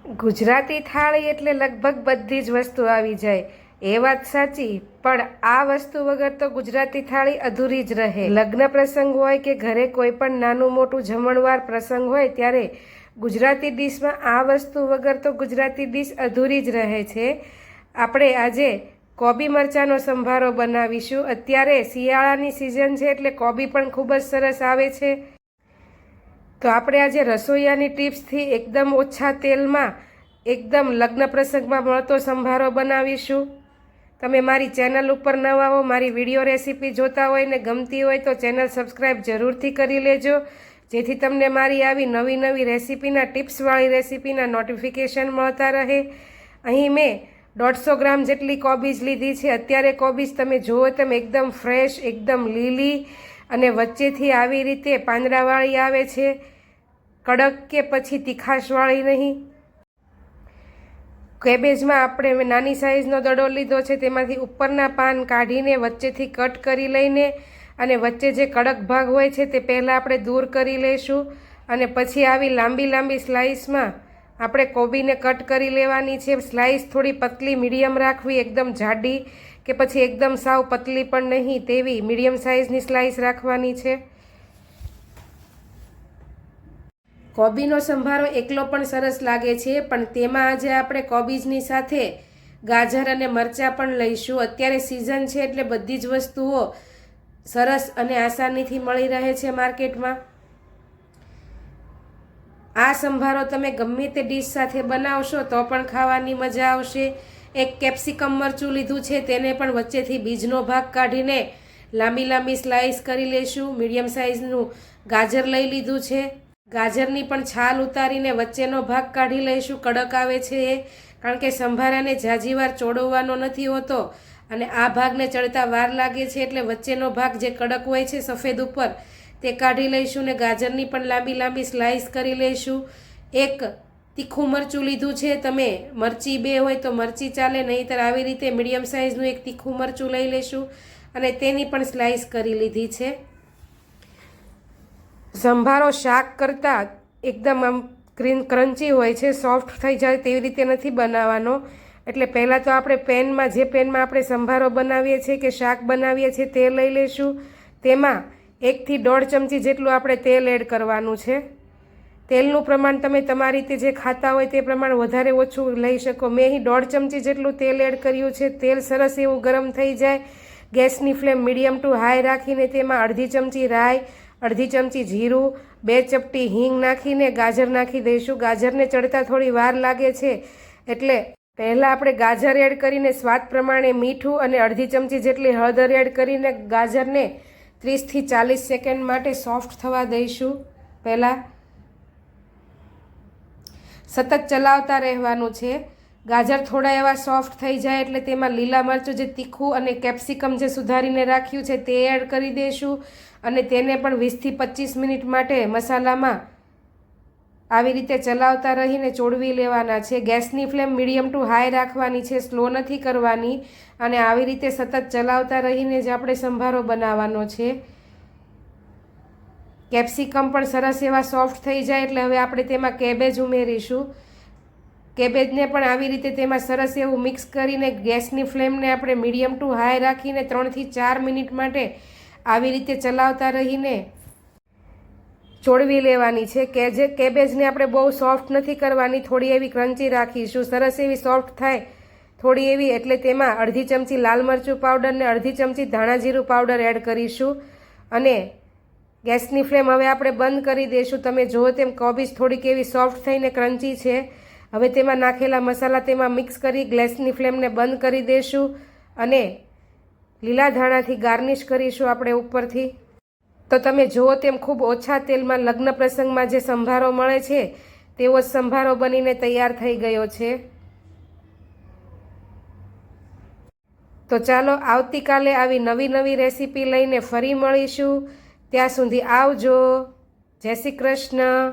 ગુજરાતી થાળી એટલે લગભગ બધી જ વસ્તુ આવી જાય એ વાત સાચી, પણ આ વસ્તુ વગર તો ગુજરાતી થાળી અધૂરી જ રહે। લગ્ન પ્રસંગ હોય કે ઘરે કોઈ પણ નાનું મોટું જમણવાર પ્રસંગ હોય ત્યારે ગુજરાતી ડીશમાં આ વસ્તુ વગર તો ગુજરાતી ડીશ અધૂરી જ રહે છે। આપણે આજે કોબી મરચાંનો સંભારો બનાવીશું। અત્યારે શિયાળાની સિઝન છે એટલે કોબી પણ ખૂબ જ સરસ આવે છે। તો આપણે આજે રસોઈયાની ટિપ્સથી એકદમ ઓછા તેલમાં એકદમ લગ્ન પ્રસંગમાં મળતો સંભારો બનાવીશું। તમે મારી ચેનલ ઉપર નવા હો, મારી વિડીયો રેસીપી જોતા હોય ને ગમતી હોય તો ચેનલ સબસ્ક્રાઈબ જરૂરથી કરી લેજો, જેથી તમને મારી આવી નવી નવી રેસીપીના ટિપ્સવાળી રેસીપીના નોટિફિકેશન મળતા રહે। અહીં મેં 150 ગ્રામ જેટલી કોબીજ લીધી છે। અત્યારે કોબીજ તમે જુઓ તેમ એકદમ ફ્રેશ, એકદમ લીલી અને વચ્ચેથી આવી રીતે પાંદડાવાળી આવે છે, કડક કે પછી તીખાશવાળી નહીં। કેબેજમાં આપણે નાની સાઈઝનો દડો લીધો છે, તેમાંથી ઉપરના પાન કાઢીને વચ્ચેથી કટ કરી લઈને અને વચ્ચે જે કડક ભાગ હોય છે તે પહેલાં આપણે દૂર કરી લઈશું અને પછી આવી લાંબી લાંબી સ્લાઇસમાં આપણે કોબીને કટ કરી લેવાની છે। સ્લાઇસ થોડી પતલી મીડિયમ રાખવી, એકદમ જાડી કે પછી એકદમ સાવ પતલી પણ નહીં, તેવી મીડિયમ સાઇઝની સ્લાઇસ રાખવાની છે। કોબીનો સંભારો એકલો પણ સરસ લાગે છે, પણ તેમાં આજે આપણે કોબીજની સાથે ગાજર અને મરચાં પણ લઈશું। અત્યારે સિઝન છે એટલે બધી જ વસ્તુઓ સરસ અને આસાનીથી મળી રહે છે માર્કેટમાં। આ સંભારો તમે ગમે તે ડીશ સાથે બનાવશો તો પણ ખાવાની મજા આવશે। એક કેપ્સિકમ મરચું લીધું છે, તેને પણ વચ્ચેથી બીજનો ભાગ કાઢીને લાંબી લાંબી સ્લાઇસ કરી લઈશું। મીડિયમ સાઇઝનું ગાજર લઈ લીધું છે, ગાજરની પણ છાલ ઉતારીને વચ્ચેનો ભાગ કાઢી લઈશું। કડક આવે છે એ, કારણ કે સંભારાને ઝાઝી વાર ચોળવવાનો નથી હોતો અને આ ભાગને ચડતા વાર લાગે છે, એટલે વચ્ચેનો ભાગ જે કડક હોય છે સફેદ ઉપર તે કાઢી લઈશું ને ગાજરની પણ લાંબી લાંબી સ્લાઇસ કરી લઈશું। એક તીખું મરચું લીધું છે, તમે મરચી 2 હોય તો મરચી ચાલે, નહીંતર આવી રીતે મીડિયમ સાઇઝનું એક તીખું મરચું લઈ લઈશું અને તેની પણ સ્લાઇસ કરી લીધી છે। સંભારો શાક કરતાં એકદમ આમ ક્રન્ચી હોય છે, સોફ્ટ થઈ જાય તેવી રીતે નથી બનાવવાનો। એટલે પહેલાં તો આપણે પેનમાં, જે પેનમાં આપણે સંભારો બનાવીએ છીએ કે શાક બનાવીએ છીએ તે લઈ લઈશું। તેમાં 1 થી 1.5 ચમચી જેટલું આપણે તેલ એડ કરવાનું છે। તેલનું પ્રમાણ તમે તમારી રીતે જે ખાતા હોય તે પ્રમાણે વધારે ઓછું લઈ શકો। મેં અહીં 1.5 ચમચી જેટલું તેલ એડ કર્યું છે। તેલ સરસ એવું ગરમ થઈ જાય, ગેસની ફ્લેમ મીડિયમ ટુ હાઈ રાખીને તેમાં 1/2 ચમચી રાઈ, 1/2 ચમચી જીરું, 2 ચપટી હિંગ નાખીને ગાજર નાખી દઈશું। ગાજરને ચડતા થોડી વાર લાગે છે એટલે પહેલાં આપણે ગાજર એડ કરીને સ્વાદ પ્રમાણે મીઠું અને 1/2 ચમચી જેટલી હળદર એડ કરીને ગાજરને 30 થી 40 સેકન્ડ માટે સોફ્ટ થવા દઈશું। પહેલાં સતત ચલાવતા રહેવાનું છે। ગાજર થોડા એવા સોફ્ટ થઈ જાય એટલે તેમાં લીલા મરચું જે તીખું અને કેપ્સિકમ જે સુધારીને રાખ્યું છે તે એડ કરી દઈશું અને તેને પણ 20 થી 25 મિનિટ માટે મસાલામાં આવી રીતે ચલાવતા રહીને ચોળવી લેવાના છે। ગેસની ફ્લેમ મીડિયમ ટુ હાઈ રાખવાની છે, સ્લો નથી કરવાની અને આવી રીતે સતત ચલાવતા રહીને જ આપણે સંભારો બનાવવાનો છે। કેપ્સિકમ પણ સરસ એવા સોફ્ટ થઈ જાય એટલે હવે આપણે તેમાં કેબેજ ઉમેરીશું। કેબેજને પણ આવી રીતે તેમાં સરસ એવું મિક્સ કરીને ગેસની ફ્લેમને આપણે મીડિયમ ટુ હાઈ રાખીને 3 થી 4 મિનિટ માટે આવી રીતે ચલાવતા રહીને ચોળવી લેવાની છે। કે જે કેબેજને આપણે બહુ સોફ્ટ નથી કરવાની, થોડી એવી ક્રન્ચી રાખીશું। સરસ એવી સોફ્ટ થાય થોડી એવી એટલે તેમાં 1/2 ચમચી લાલ મરચું પાવડર ને 1/2 ચમચી ધાણા જીરું પાવડર એડ કરીશું અને ગેસની ફ્લેમ હવે આપણે બંધ કરી દઈશું। તમે જુઓ તેમ કોબીજ થોડીક એવી સોફ્ટ થઈને ક્રન્ચી છે। હવે તેમાં નાખેલા મસાલા તેમાં મિક્સ કરી ગેસની ફ્લેમને બંધ કરી દઈશું અને લીલા ધાણાથી ગાર્નિશ કરીશું આપણે ઉપરથી। તો તમે જુઓ તેમ ખૂબ ઓછા તેલમાં લગ્ન પ્રસંગમાં જે સંભારો મળે છે તેવો જ સંભારો બનીને તૈયાર થઈ ગયો છે। તો ચાલો આવતીકાલે આવી નવી નવી રેસીપી લઈને ફરી મળીશું। ત્યાં સુધી આવજો। જય શ્રી કૃષ્ણ।